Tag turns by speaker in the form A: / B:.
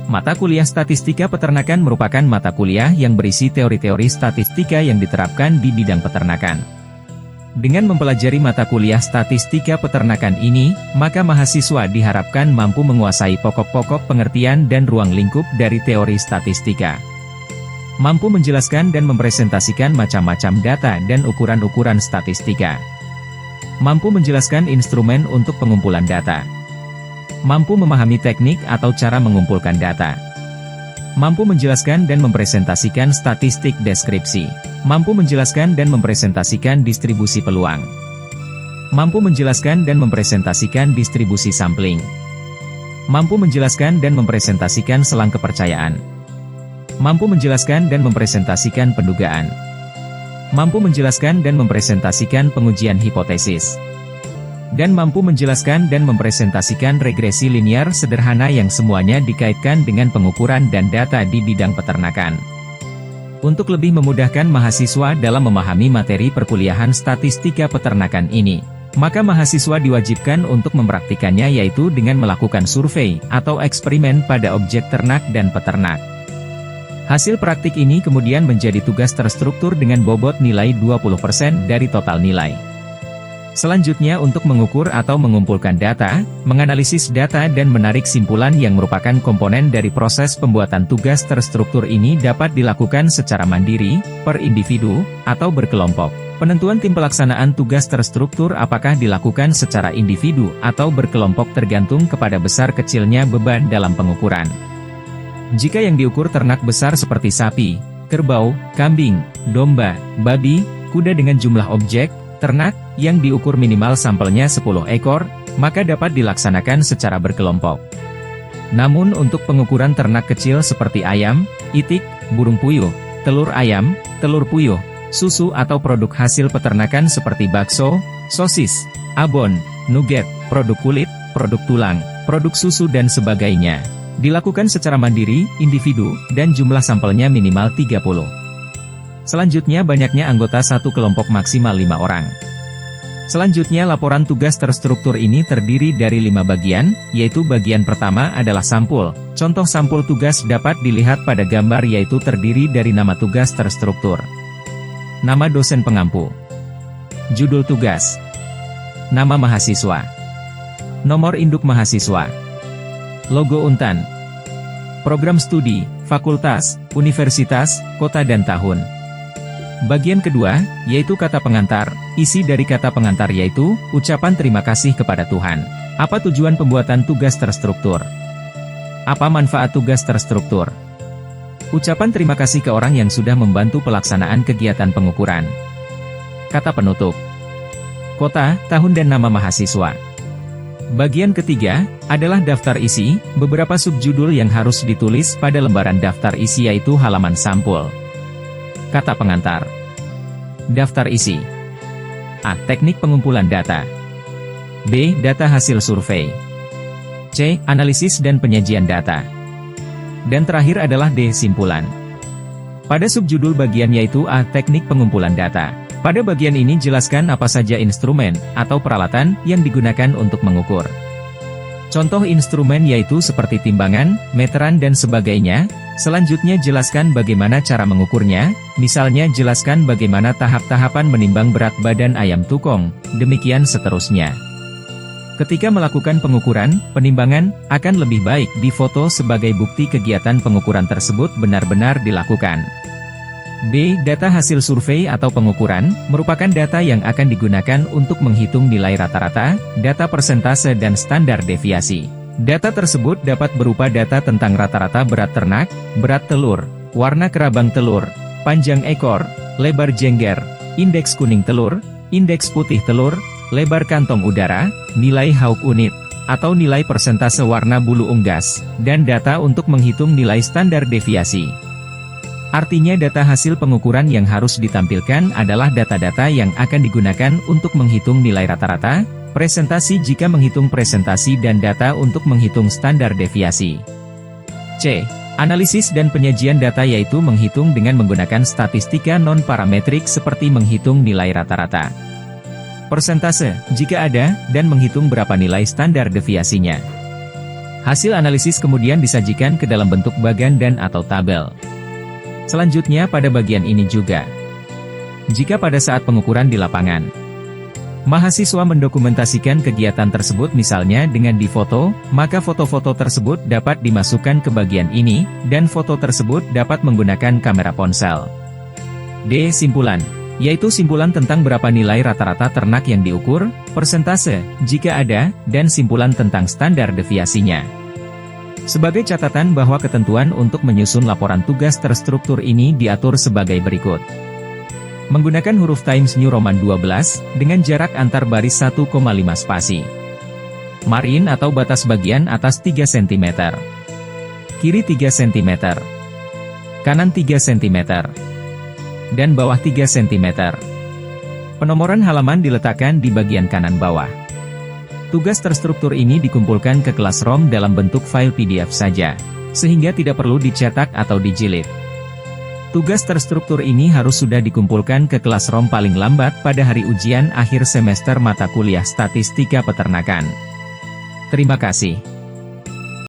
A: Mata kuliah Statistika Peternakan merupakan mata kuliah yang berisi teori-teori statistika yang diterapkan di bidang peternakan. Dengan mempelajari mata kuliah Statistika Peternakan ini, maka mahasiswa diharapkan mampu menguasai pokok-pokok pengertian dan ruang lingkup dari teori statistika. Mampu menjelaskan dan mempresentasikan macam-macam data dan ukuran-ukuran statistika. Mampu menjelaskan instrumen untuk pengumpulan data. Mampu memahami teknik atau cara mengumpulkan data. Mampu menjelaskan dan mempresentasikan statistik deskripsi. Mampu menjelaskan dan mempresentasikan distribusi peluang. Mampu menjelaskan dan mempresentasikan distribusi sampling. Mampu menjelaskan dan mempresentasikan selang kepercayaan. Mampu menjelaskan dan mempresentasikan pendugaan. Mampu menjelaskan dan mempresentasikan pengujian hipotesis. Dan mampu menjelaskan dan mempresentasikan regresi linear sederhana yang semuanya dikaitkan dengan pengukuran dan data di bidang peternakan. Untuk lebih memudahkan mahasiswa dalam memahami materi perkuliahan statistika peternakan ini, maka mahasiswa diwajibkan untuk mempraktikannya yaitu dengan melakukan survei atau eksperimen pada objek ternak dan peternak. Hasil praktik ini kemudian menjadi tugas terstruktur dengan bobot nilai 20% dari total nilai. Selanjutnya untuk mengukur atau mengumpulkan data, menganalisis data dan menarik simpulan yang merupakan komponen dari proses pembuatan tugas terstruktur ini dapat dilakukan secara mandiri, per individu, atau berkelompok. Penentuan tim pelaksanaan tugas terstruktur apakah dilakukan secara individu atau berkelompok tergantung kepada besar kecilnya beban dalam pengukuran. Jika yang diukur ternak besar seperti sapi, kerbau, kambing, domba, babi, kuda dengan jumlah objek ternak yang diukur minimal sampelnya 10 ekor, maka dapat dilaksanakan secara berkelompok. Namun untuk pengukuran ternak kecil seperti ayam, itik, burung puyuh, telur ayam, telur puyuh, susu atau produk hasil peternakan seperti bakso, sosis, abon, nugget, produk kulit, produk tulang, produk susu dan sebagainya, dilakukan secara mandiri, individu, dan jumlah sampelnya minimal 30. Selanjutnya banyaknya anggota satu kelompok maksimal 5 orang. Selanjutnya laporan tugas terstruktur ini terdiri dari 5 bagian, yaitu bagian pertama adalah sampul. Contoh sampul tugas dapat dilihat pada gambar yaitu terdiri dari nama tugas terstruktur, nama dosen pengampu, judul tugas, nama mahasiswa, nomor induk mahasiswa, logo untan, program studi, fakultas, universitas, kota dan tahun. Bagian kedua, yaitu kata pengantar. Isi dari kata pengantar yaitu, ucapan terima kasih kepada Tuhan. Apa tujuan pembuatan tugas terstruktur? Apa manfaat tugas terstruktur? Ucapan terima kasih ke orang yang sudah membantu pelaksanaan kegiatan pengukuran. Kata penutup. Kota, tahun dan nama mahasiswa. Bagian ketiga, adalah daftar isi, beberapa subjudul yang harus ditulis pada lembaran daftar isi yaitu halaman sampul. Kata pengantar. Daftar isi. A. Teknik pengumpulan data. B. Data hasil survei. C. Analisis dan penyajian data. Dan terakhir adalah D. Simpulan. Pada subjudul bagian yaitu A. Teknik pengumpulan data. Pada bagian ini jelaskan apa saja instrumen atau peralatan yang digunakan untuk mengukur. Contoh instrumen yaitu seperti timbangan, meteran dan sebagainya. Selanjutnya jelaskan bagaimana cara mengukurnya, misalnya jelaskan bagaimana tahap-tahapan menimbang berat badan ayam tukong, demikian seterusnya. Ketika melakukan pengukuran, penimbangan, akan lebih baik difoto sebagai bukti kegiatan pengukuran tersebut benar-benar dilakukan. B. Data hasil survei atau pengukuran, merupakan data yang akan digunakan untuk menghitung nilai rata-rata, data persentase dan standar deviasi. Data tersebut dapat berupa data tentang rata-rata berat ternak, berat telur, warna kerabang telur, panjang ekor, lebar jengger, indeks kuning telur, indeks putih telur, lebar kantong udara, nilai Hawk unit, atau nilai persentase warna bulu unggas, dan data untuk menghitung nilai standar deviasi. Artinya data hasil pengukuran yang harus ditampilkan adalah data-data yang akan digunakan untuk menghitung nilai rata-rata, presentasi jika menghitung presentasi dan data untuk menghitung standar deviasi. C. Analisis dan penyajian data yaitu menghitung dengan menggunakan statistika non-parametrik seperti menghitung nilai rata-rata, persentase, jika ada, dan menghitung berapa nilai standar deviasinya. Hasil analisis kemudian disajikan ke dalam bentuk bagan dan atau tabel. Selanjutnya pada bagian ini juga. Jika pada saat pengukuran di lapangan, mahasiswa mendokumentasikan kegiatan tersebut misalnya dengan difoto, maka foto-foto tersebut dapat dimasukkan ke bagian ini, dan foto tersebut dapat menggunakan kamera ponsel. D. Simpulan, yaitu simpulan tentang berapa nilai rata-rata ternak yang diukur, persentase, jika ada, dan simpulan tentang standar deviasinya. Sebagai catatan bahwa ketentuan untuk menyusun laporan tugas terstruktur ini diatur sebagai berikut. Menggunakan huruf Times New Roman 12, dengan jarak antar baris 1,5 spasi. Margin atau batas bagian atas 3 cm. Kiri 3 cm. Kanan 3 cm. Dan bawah 3 cm. Penomoran halaman diletakkan di bagian kanan bawah. Tugas terstruktur ini dikumpulkan ke Classroom dalam bentuk file PDF saja, sehingga tidak perlu dicetak atau dijilid. Tugas terstruktur ini harus sudah dikumpulkan ke Classroom paling lambat pada hari ujian akhir semester mata kuliah Statistika Peternakan. Terima kasih.